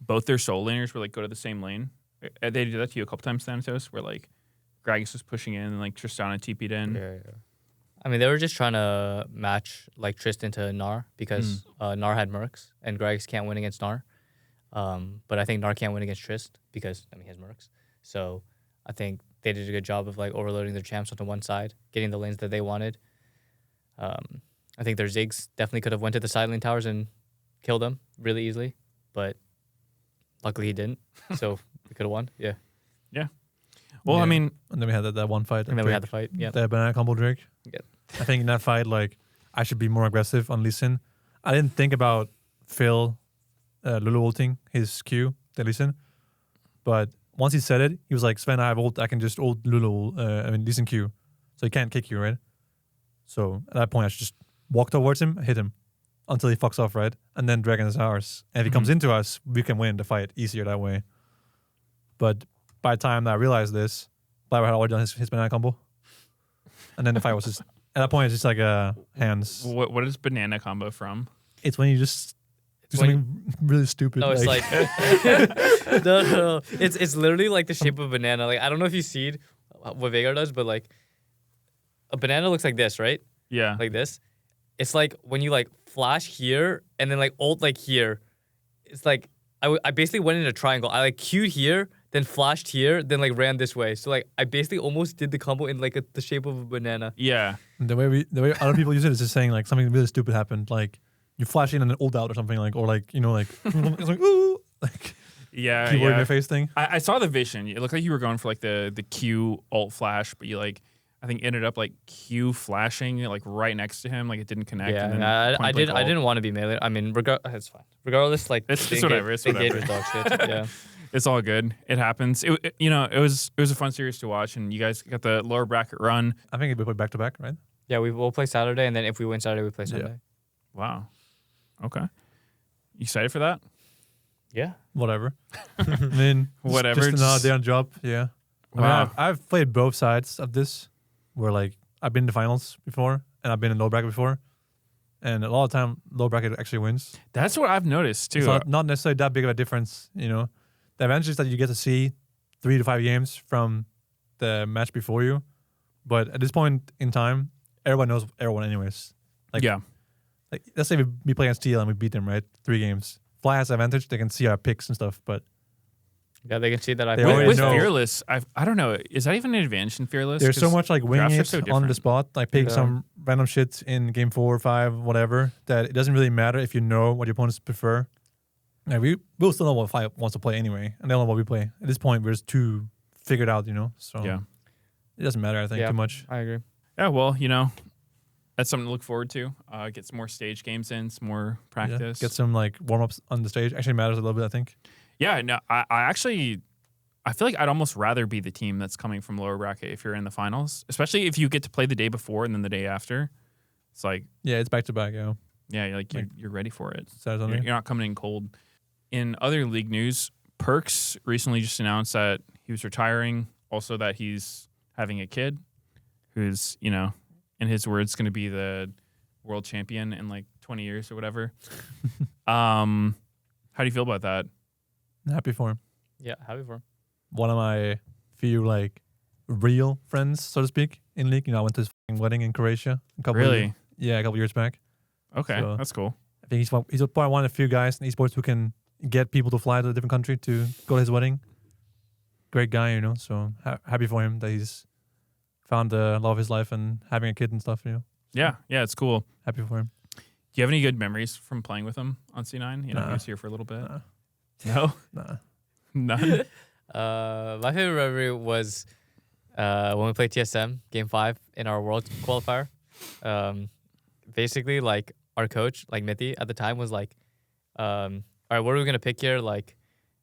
both their soul laners were like go to the same lane. They did that to you a couple times, Thanatos, where like Gragas was pushing in and like Tristana TP'd in. Yeah. I mean, they were just trying to match like Trist into Gnar because Gnar had Mercs and Gragas can't win against Gnar. But I think Gnar can't win against Trist because he has Mercs. So I think they did a good job of like overloading their champs onto one side, getting the lanes that they wanted. I think their Ziggs definitely could have went to the side lane towers and killed them really easily, but luckily he didn't. So we could have won. Yeah. Well, I mean, And then we had that one fight. And then we had the fight. Yeah. The banana combo Drake. Yep. I think in that fight, like, I should be more aggressive on Lee Sin. I didn't think about Phil Lulu ulting his Q, the Lee Sin. But once he said it, he was like, Zven, I have ult. I can just ult Lulu, Lee Sin Q. So he can't kick you, right? So at that point, I should just walk towards him, hit him until he fucks off, right? And then Dragon is ours. And if he comes into us, we can win the fight easier that way. But by the time that I realized this, Blaber had already done his banana combo. And then the fight was just, at that point, it's just like hands. what is banana combo from? It's when you just do when something really stupid. No, it's like no. It's literally like the shape of a banana. Like I don't know if you see what Veigar does, but like a banana looks like this, right? Yeah. Like this. it's like when you like flash here and then like ult like here. It's like I basically went in a triangle. I like queued here, then flashed here, then like ran this way. So like I basically almost did the combo in like the shape of a banana. Yeah. The way other people use it is just saying like something really stupid happened, like you flash in and then ult out or something, like, or like, you know, like it's like ooh, like Yeah. keyboard in Yeah. your face thing. I saw the vision. It looked like you were going for like the Q alt flash, but you like I think ended up like Q flashing like right next to him, like it didn't connect. Yeah, and then I point blank ult. didn't want to be melee. I mean, it's fine. Regardless, like It's the whatever, it's the engage whatever. was dog shit. Yeah. It's all good. It happens. You know, it was a fun series to watch, and you guys got the lower bracket run. I think we play back to back, right? Yeah, we will play Saturday, and then if we win Saturday, we play Yeah. Sunday. Wow. Okay. You excited for that? Yeah. Whatever. I mean, Whatever, Just another just- day on job. Yeah. I mean, Wow. I've played both sides of this, where like I've been in the finals before, and I've been in low bracket before, and a lot of time low bracket actually wins. That's what I've noticed too. It's not necessarily that big of a difference, you know. The advantage is that you get to see 3 to 5 games from the match before you, but at this point in time, everyone knows everyone anyways. Like, yeah. like let's say we play against TL and we beat them, right? 3 games. Fly has the advantage; they can see our picks and stuff, but Yeah, they can see that I They play. already With know. Fearless, I don't know. Is that even an advantage in Fearless? there's so 'Cause much like winging drafts are it so on the different. spot, like picking Yeah. some random shit in game 4 or 5, whatever, that it doesn't really matter if you know what your opponents prefer. Like we'll still know what Fly wants to play anyway, and they'll know what we play. At this point, we're just too figured out, you know. So Yeah. it doesn't matter, I think, Yeah. too much. I agree. Yeah, well, you know, that's something to look forward to. Get some more stage games in, some more Yeah. practice. Get some like warm ups on the stage. Actually matters a little bit, I think. Yeah, no, I actually, I feel like I'd almost rather be the team that's coming from lower bracket if you're in the finals, especially if you get to play the day before and then the day after. It's like, Yeah, it's back to back. Yeah, yeah, you're ready for it. Saturday, You're, Sunday. you're not coming in cold. In other league news, Perkz recently just announced that he was retiring. Also, that he's having a kid, who's, you know, in his words, going to be the world champion in like 20 years or whatever. How do you feel about that? Happy for him. Yeah, happy for him. One of my few like real friends, so to speak, in league. You know, I went to his fucking wedding in Croatia a couple Really? a couple years back. Okay, So- that's cool. I think he's probably one of the few guys in esports who can get people to fly to a different country to go to his wedding. Great guy, you know. So happy for him that he's found the love of his life and having a kid and stuff. You know, Yeah, it's cool. happy for him. Do you have any good memories from playing with him on C9? You know, he Nah. was here for a little bit. Nah. No, Nah. none. My favorite memory was when we played TSM Game 5 in our World Qualifier. Basically, like our coach, like Mithy at the time, was like, "All right, what are we gonna pick here? Like,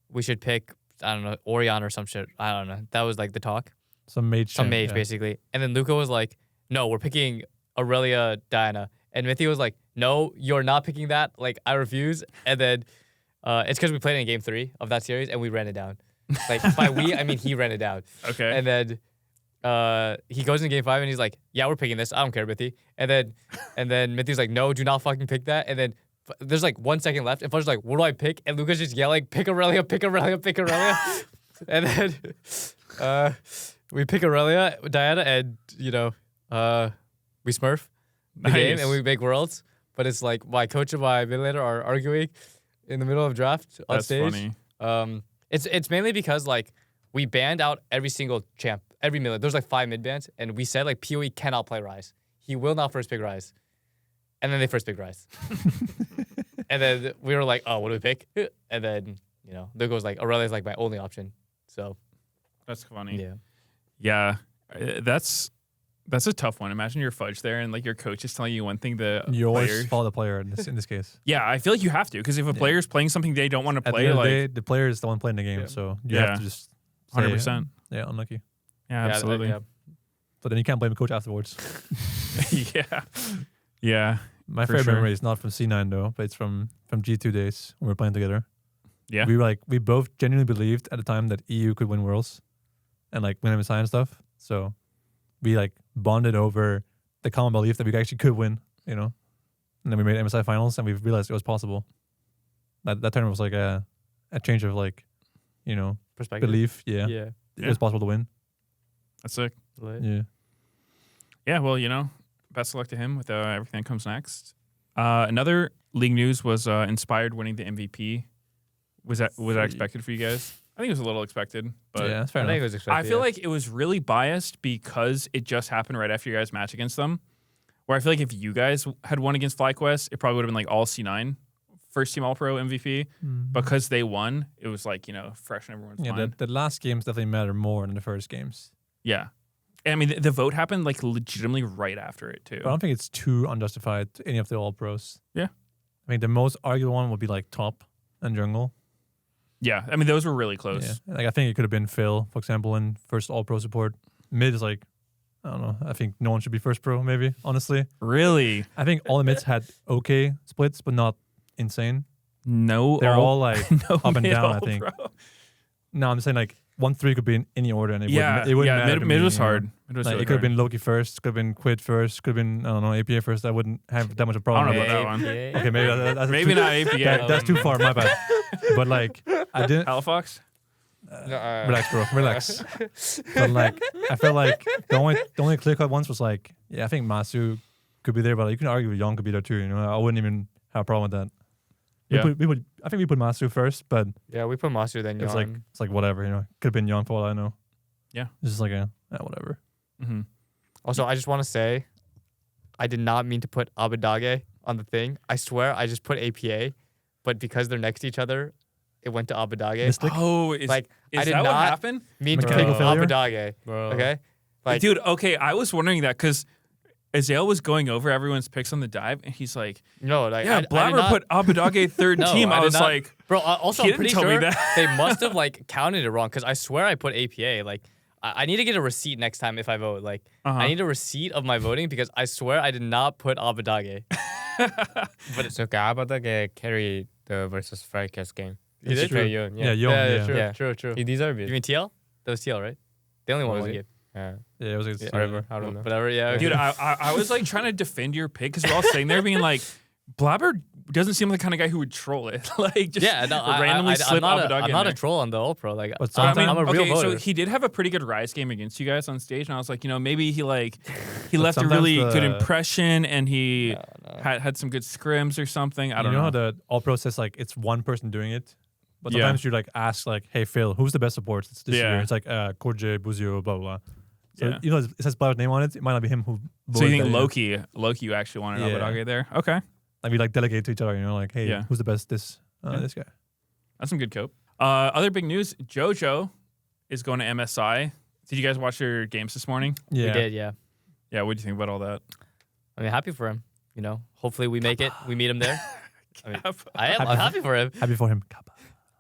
we should pick, I don't know, Orion or some shit. I don't know." That was like the talk. Some mage. Some champ, mage, yeah. basically. And then Luca was like, "No, we're picking Aurelia Diana." And Mithy was like, "No, you're not picking that. Like, I refuse." And then it's because we played in Game 3 of that series and we ran it down. Like, by we, I mean he ran it down. Okay. And then he goes into Game 5 and he's like, "Yeah, we're picking this. I don't care, Mithy." And then Mithy's like, "No, do not fucking pick that." And then there's like 1 second left. And Fudge's like, "What do I pick?" And Luca's just yelling, "Pick Aurelia, pick Aurelia, pick Aurelia." And then we pick Aurelia, Diana, and, you know, we smurf the game and we make worlds. But it's like my coach and my mid laner are arguing in the middle of draft on That's stage. funny. It's mainly because like we banned out every single champ, every mid lane. There's like 5 mid bans, and we said like PoE cannot play Ryze. He will not first pick Ryze. And then they first pick Ryze. And then we were like, "Oh, what do we pick?" And then, you know, Luca was like, "Aurelia is like my only option." So That's funny. yeah. Yeah, that's a tough one. Imagine you're Fudge there and like your coach is telling you one thing. You always player. follow the player in this case. Yeah, I feel like you have to because if a player's playing something they don't want to At play, the end of like the day, the player is the one playing the game, Yeah. so you Yeah. have to just say, 100%. Yeah, unlucky. Yeah, absolutely. Yeah. But then you can't blame the coach afterwards. yeah. My For favorite sure. memory is not from C9 though, but it's from G2 days when we were playing together. Yeah. We both genuinely believed at the time that EU could win Worlds and like win MSI and stuff. So we like bonded over the common belief that we actually could win, you know. And then we made MSI finals and we realized it was possible. That tournament was like a change of like, you know, Perspective. belief. Yeah. Yeah. It was possible to win. That's sick. Lit. Yeah. Yeah, well, you know, best of luck to him with everything that comes next. Another league news was Inspired winning the MVP. Was that expected for you guys? I think it was a little expected, but yeah, that's fair I think it enough. was expected. I feel like it was really biased because it just happened right after you guys match against them. Where I feel like if you guys had won against FlyQuest, it probably would have been like all C9 first team All-Pro MVP. Because they won, it was like, fresh in everyone's mind. The last games definitely matter more than the first games. Yeah. And I mean, the vote happened like legitimately right after it too. But I don't think it's too unjustified to any of the All-Pros. Yeah. I mean, the most arguable one would be like top and jungle. Yeah. I mean, those were really close. Yeah. Like, I think it could have been Phil, for example, in first All-Pro support. Mid is like, I don't know. I think no one should be first pro, maybe, honestly. Really? I think all the mids had okay splits, but not insane. No. They're all like no up and mid down, I all think. pro. No, I'm just saying like 1-3 could be in any order, and it wouldn't matter. to Mid me, was you know? hard. Mid was Like, really it could have hard. been Loki first, could have been Quid first, could have been, I don't know, APA first. I wouldn't have that much of a problem. I don't know with about that one. APA. Okay, maybe that's Maybe too, not APA. that's too far, my bad. But like, I didn't. Halifax? Relax, bro. Relax. But like, I felt like the only clear cut ones was like, yeah, I think Masu could be there, but you can argue Young could be there too. You know, I wouldn't even have a problem with that. Yeah. I think we put Masu first, but Yeah, we put Master then it's Young. like whatever. You know, could have been Young for all I know. Yeah. It's just like whatever. Mm-hmm. Also, I just want to say, I did not mean to put Abadage on the thing. I swear I just put APA, but because they're next to each other, it went to Abadage. Mystic? Oh, is I that did what not happened? mean to pick Mechanical failure? Abadage. Bro. Okay? Like, Dude, okay, I was wondering that because Azale was going over everyone's picks on the dive, and he's like, no, like, yeah, I did Blaber not, put Abadage third No, team. I I did was not- like, Bro, also, He I'm didn't pretty tell me sure that. they must have, like, counted it wrong because I swear I put APA. Like, I need to get a receipt next time if I vote. Like, I need a receipt of my voting because I swear I did not put Abadage. But it's okay. How about that carry the versus FlyQuest game? He did? True. Yeah. Yeah, Young. Yeah, true, Yeah. true. He deserved You it. mean TL? That was TL, right? They only won Was one it? game. Yeah. Yeah, it was. Whatever. I don't know. Whatever, yeah. dude, I was like trying to defend your pick because we're all sitting there being like, Blaber doesn't seem like the kind of guy who would troll it. Like, just Yeah, no, randomly I'm slip not, Abadage I'm in not there. a troll on the All Pro. Like, But I'm sometimes- a real okay, voter. so he did have a pretty good Rise game against you guys on stage, and I was like, maybe he left a sometimes really the- good impression, and he No. had some good scrims or something. I don't you know know. how the all pro says like it's one person doing it, but Yeah. sometimes you like ask like, hey Phil, who's the best supports this Yeah. year? It's like Korje, Buzio, blah blah blah. So Yeah. you know it says Blaber's name on it. It might not be him who. So you voted think that year. Loki, you actually wanted Yeah. Abadage there? Okay, Like we like delegate to each other. You know, like hey, Yeah. who's the best? This guy. that's some good cope. Other big news: Jojo is going to MSI. Did you guys watch their games this morning? Yeah. We did, yeah. Yeah, what do you think about all that? I mean, happy for him. You know, hopefully we make it. We meet him there. I'm Happy- happy for him. Happy for him. Kappa.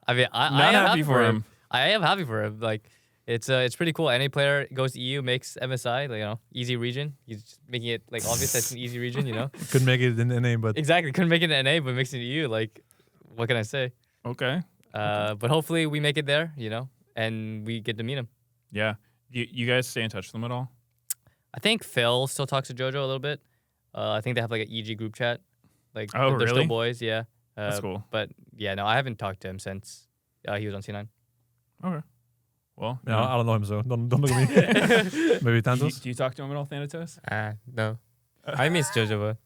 I mean, I Not am happy for him. I am happy for him. Like, it's pretty cool. Any player goes to EU makes MSI, like, easy region. He's just making it like obvious that's an easy region. Couldn't make it in the name, but Exactly. Couldn't make it in NA, but makes it to EU. Like, what can I say? Okay. But hopefully we make it there. And we get to meet him. Yeah. You guys stay in touch with them at all? I think Phil still talks to Jojo a little bit. I think they have like an EG group chat. Like, Oh, they're really? still boys. Yeah. That's cool. But yeah, no, I haven't talked to him since he was on C9. Okay. Well, no, I don't know him, so don't look at me. Maybe do, you, Thanatos. do you talk to him at all, Thanatos? No. I miss Jojo, but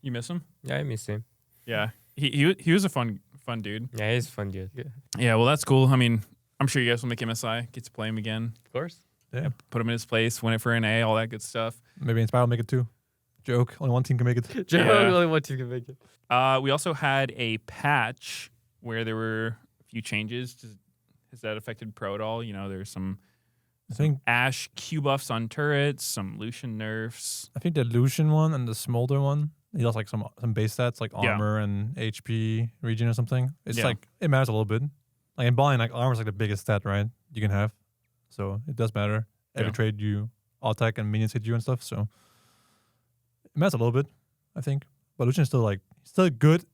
You miss him? yeah, I miss him. Yeah. He was a fun dude. Yeah, he's fun dude. Yeah, well, that's cool. I mean, I'm sure you guys will make MSI, get to play him again, Of course. Yeah. put him in his place, win it for NA, all that good stuff. Maybe Inspire will make it too. Joke. Only one team can make it. Jojo, Yeah. only one team can make it. We also had a patch where there were a few changes. Has that affected Pro at all? There's some I think Ashe Q buffs on turrets, some Lucian nerfs. the Lucian one and the Smolder one. He lost like some base stats like Yeah. armor and HP region or something. It's Yeah. like it matters a little bit. Like in buying, like armor's like the biggest stat, right? You can have. So it does matter. Every Yeah. trade you attack and minions hit you and stuff. So it matters a little bit, I think. But Lucian's still good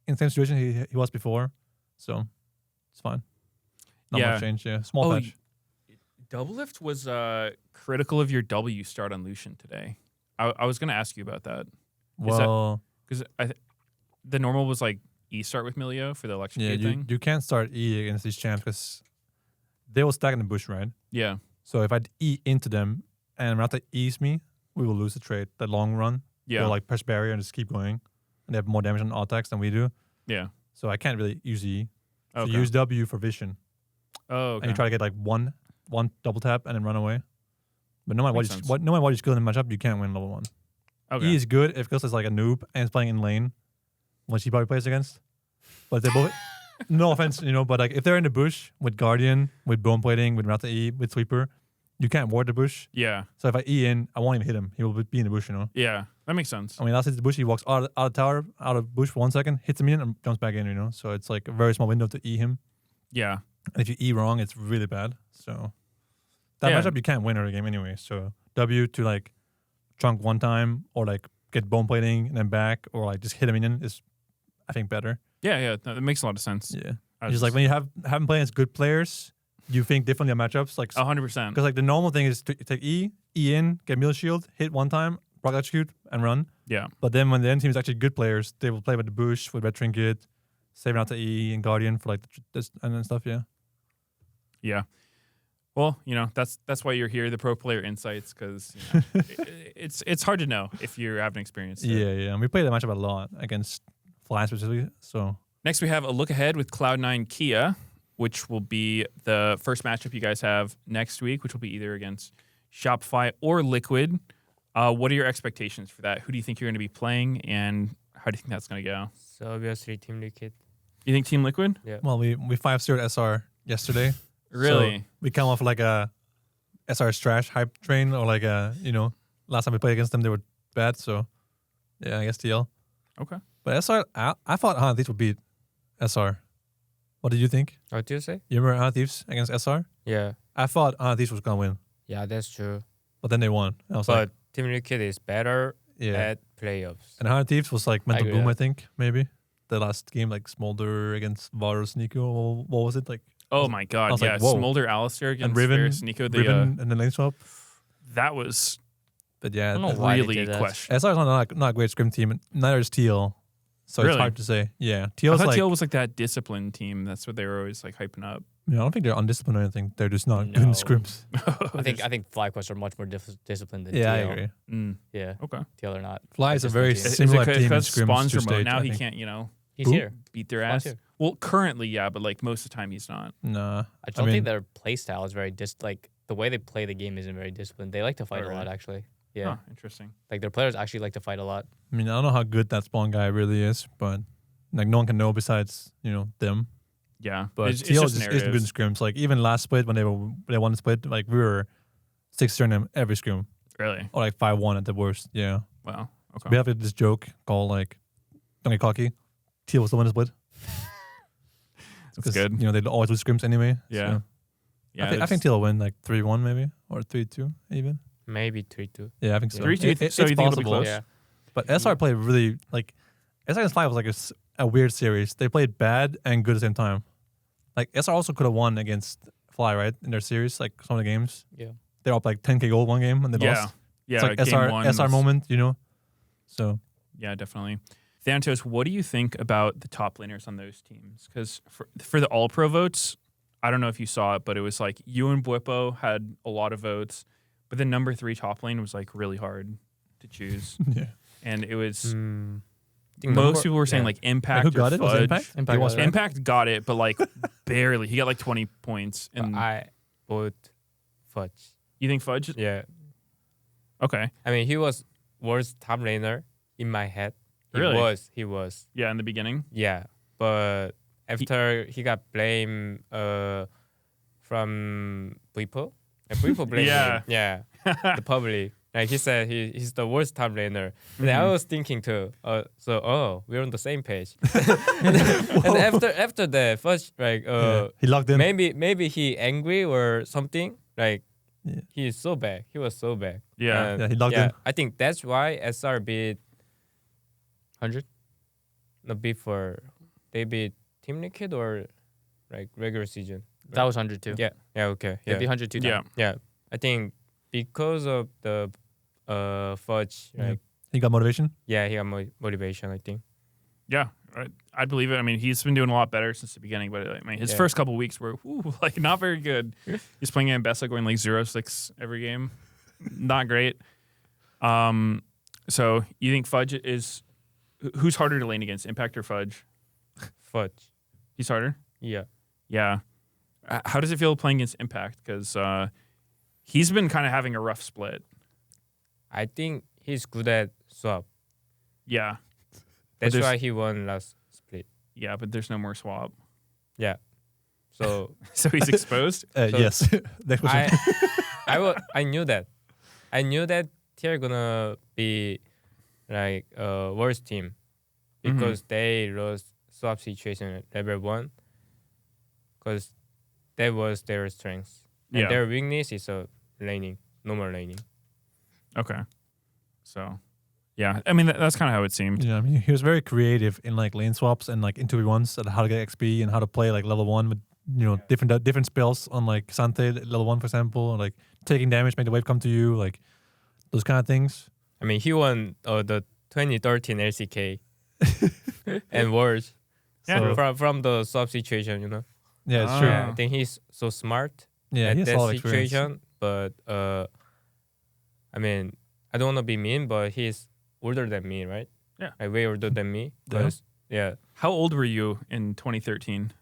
in the same situation he was before. So it's fine. Not Yeah. much change, yeah. Small patch. Double lift was critical of your W start on Lucian today. I was going to ask you about that Well, because the normal was like E start with Milio for the election yeah, thing. you can't start E against these champs because they will stack in the bush, right? Yeah, So if I E into them and Rata E's me, we will lose the trade. The long run, Yeah. they'll like press barrier and just keep going, and they have more damage on all attacks than we do. Yeah. So I can't really use E. So Okay. use W for vision, Oh, okay. and you try to get like one double tap and then run away. But no matter Makes what, sense. no matter what you skill in the matchup, you can't win level 1. Okay. E is good if Gus is like a noob and is playing in lane, which he probably plays against. But they both, no offense, but like if they're in the bush with Guardian, with Bone Plating, with Rata E, with Sweeper, you can't ward the bush. Yeah. So if I E in, I won't even hit him. He will be in the bush, Yeah. That makes sense. I mean, last hit the bush, he walks out of tower, out of bush for 1 second, hits him in, and jumps back in, So it's like a very small window to E him. Yeah. And if you E wrong, it's really bad. So that Yeah. matchup, you can't win every game anyway. So W to like trunk one time or like get Bone Plating and then back or like just hit him in is, I think, better. Yeah. Yeah. That makes a lot of sense. Yeah. I It's was just like when you haven't played against good players, you think differently on matchups. Like 100%. because like the normal thing is to take E in, get melee shield, hit one time, rock execute, and run. Yeah. But then when the end team is actually good players, they will play with the bush, with red trinket, saving out to E and Guardian for like this and then stuff. Yeah. Yeah. Well, that's why you're here, the pro player insights, because it's hard to know if you haven't experienced it. Yeah. And we played that matchup a lot against Fly specifically. So Next, we have a look ahead with Cloud9 Kia, which will be the first matchup you guys have next week, which will be either against Shopify or Liquid. What are your expectations for that? Who do you think you're going to be playing, and how do you think that's going to go? So obviously Team Liquid. You think Team Liquid? Yeah. well, we 5-0'd SR yesterday. Really? So we come off like a SR trash hype train, or like last time we played against them, they were bad. So yeah, I guess TL. Okay. But SR, I thought Thieves would beat SR. What did you think? What do you say? You remember Thieves against SR? Yeah. I thought Thieves was gonna win, Yeah, that's true. but then they won. I was But like, Team Liquid is better yeah. at playoffs. And Thieves was like mental agree boom, with I think maybe the last game, like Smolder against Varus Nico. What was it like? Oh my I God! was Yeah, like, whoa. Smolder Alistair against And Riven, Varus Nico. Riven and the lane swap. That was But yeah, I don't know why they really did that. questionable. SR is not a great scrim team. And neither is TL. So it's Really? hard to say. Yeah, I TL's thought like, TL was like that disciplined team. That's what they were always like hyping up. I don't think they're undisciplined or anything. They're just not good in No. scrims. I think FlyQuest are much more disciplined than Yeah, I TL. agree. Mm, Yeah, okay. TL are not. Fly is a Disciplined very team. Is similar it team in because scrims Spawn's to remote stage, now? I He think. can't, He's Who? here. beat their Spawn's ass. here. Well, currently, yeah, but like most of the time he's not. Nah. I don't mean, think their play style is very like the way they play the game isn't very disciplined. They like to fight Oh, a lot, really? actually. Yeah, Huh, interesting. like their players actually like to fight a lot. I mean, I don't know how good that Spawn guy really is, but like no one can know besides them. Yeah, But it's TL just isn't good in narratives. scrims. Like even last split when they won the split, like we were 6-0 them every scrim, Really? or like 5-1 at the worst. Yeah. Wow. Okay. We have this joke called like, don't get cocky. TL was the winner split. That's good. They'd always lose scrims anyway. Yeah. So Yeah, I think TL will win like 3-1 maybe or 3-2 even. Maybe 3-2. Yeah, I think so. 3-2, It- so it's you think it'll be possible. close? Yeah, But SR played really like SR against Fly was like a weird series. They played bad and good at the same time. Like SR also could have won against Fly, right? In their series, like some of the games. yeah. They're up like 10k gold one game and they Yeah. lost. Yeah. It's like game one SR was- moment, So Yeah, definitely. Thanatos, what do you think about the top laners on those teams? Because for the All Pro votes, I don't know if you saw it, but it was like you and Bwipo had a lot of votes, but the number 3 top lane was like really hard to choose, yeah. and it was I think most people were saying yeah. like Impact Who got or it? Was Fudge. it Impact? Impact It was, got it. right? Impact got it, but like barely. He got like 20 points. But And I vote Fudge. you think Fudge? Yeah. Okay. I mean, he was worst top laner in my head. Really? He was. Yeah, in the beginning. Yeah. But after he got blamed from people. People blamed Yeah. him. Yeah. The public. Like he said he's the worst top laner. And I was thinking too. We're on the same page. and after the first He locked in. maybe he angry or something. Like Yeah. he is so bad. He was so bad. Yeah. And Yeah, he locked in. I think that's why SR beat 100. No, they beat Team Liquid or like regular season. That was 102. Yeah. Yeah. Okay. They Yeah. beat 102 Yeah. times. Yeah. I think because of the Fudge, Yeah. like He got motivation. yeah, he got motivation. I think. Yeah, I'd believe it. I mean, he's been doing a lot better since the beginning, but I mean, his Yeah. first couple weeks were like not very good. He's playing Ambessa going like 0-6 every game. Not great. So you think Fudge is who's harder to lane against, Impact or Fudge? Fudge. He's harder. Yeah. Yeah. How does it feel playing against Impact? Because he's been kind of having a rough split. I think he's good at swap. Yeah. That's why he won last split. Yeah, but there's no more swap. Yeah. So So he's exposed? Yes. Next question. I knew that. I knew that they're gonna be like a worse team because they lost swap situation at level 1 because that was their strength. And Yeah. their weakness is laning, normal laning. Okay. So, yeah. I mean, that's kind of how it seemed. Yeah, I mean, he was very creative in like lane swaps and like in 2v1s and how to get XP and how to play like level 1 with different spells on like Sante level 1 for example, like taking damage, make the wave come to you, like those kind of things. I mean, he won the 2013 LCK and worse. Yeah. So from the swap situation, Yeah, it's true. Yeah, I think he's so smart Yeah, at he has a that lot of experience. situation. But I mean, I don't want to be mean, but he's older than me, right? Yeah. Like way older than me. Yeah. 'Cause, yeah. How old were you in 2013?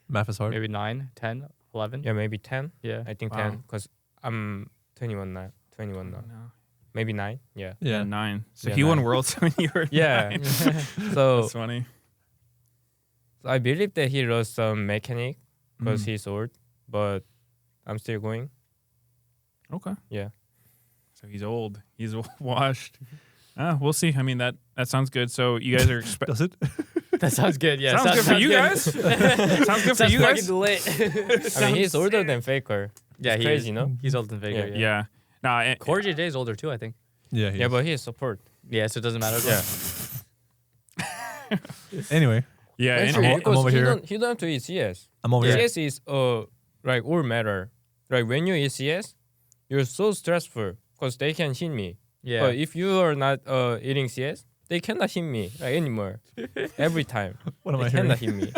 Math is hard. Maybe 9, 10, 11. Yeah, maybe 10. Yeah. I think Wow. 10 because I'm 21 now. 21 now. Maybe 9. Yeah. Yeah. 9. So Yeah, he won 9. Worlds when you were Yeah. 9. So That's funny. I believe that he lost some mechanic because Mm. he's old, but I'm still going. Okay. Yeah. So he's old. He's washed. We'll see. I mean, that sounds good. So you guys are expecting. Does it? That sounds good. Yeah. Sounds good for you guys. Sounds good for you guys. Lit. I mean, he's older than Faker. Yeah, It's he crazy, is. no? He's older than Faker. Yeah. Yeah. Yeah. Nah. Core JJ is older too, I think. Yeah. Yeah, but he is support. Yeah, so it doesn't matter. Yeah. Anyway, Yeah. That's and- true, I'm because over he here. He don't have to eat CS. I'm over here. CS is like all matter. Like when you eat CS, you're so stressful because they can hit me. Yeah. But if you are not eating CS, they cannot hit me anymore. Every time. What am They I hearing? cannot hit me.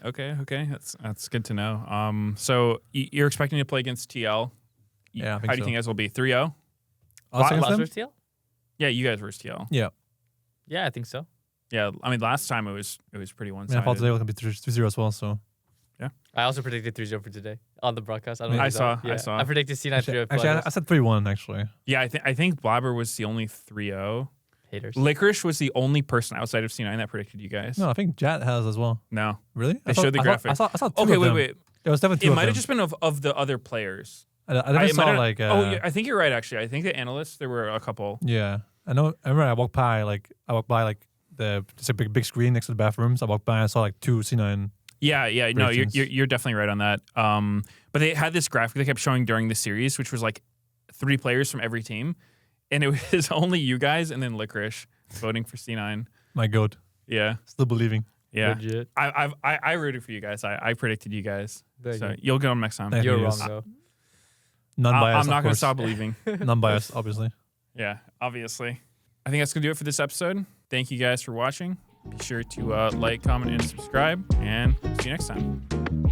Okay. That's good to know. So you're expecting to play against TL. Yeah, I think How do you so. think guys will be? 3-0? Us against Last them? versus TL? Yeah, you guys versus TL. Yeah. Yeah, I think so. Yeah, I mean, last time it was pretty I mean, I one-sided. thought today was gonna be 2-0 as well. So I also predicted 3-0 for today on the broadcast. I don't know. I if you saw. Yeah. I saw. I predicted C9 actually, 3-0. I said 3-1 actually. Yeah, I think Blaber was the only 3-0. Haters. Licorice was the only person outside of C9 that predicted you guys. No, I think Jat has as well. No. Really? They showed the graphic. I saw two Okay, of them. wait. It was definitely two It of might them. have just been of the other players. I never It saw might have- like. yeah, I think you're right. Actually, I think the analysts there were a couple. Yeah, I know. I remember I walked by just a big screen next to the bathrooms. I walked by and I saw like 2 C9. Yeah. No, Predictions. you're definitely right on that. But they had this graphic they kept showing during the series, which was like 3 players from every team, and it was only you guys and then Licorice voting for C9. My God, Yeah. still believing. Yeah. Legit. I rooted for you guys. I predicted you guys. Thank So you. you'll get them next time. Thank You're you. wrong though. Non-biased. I'm not of going to course. stop believing. Non-biased, obviously. Yeah, obviously. I think that's going to do it for this episode. Thank you guys for watching. Be sure to like, comment, and subscribe, and see you next time.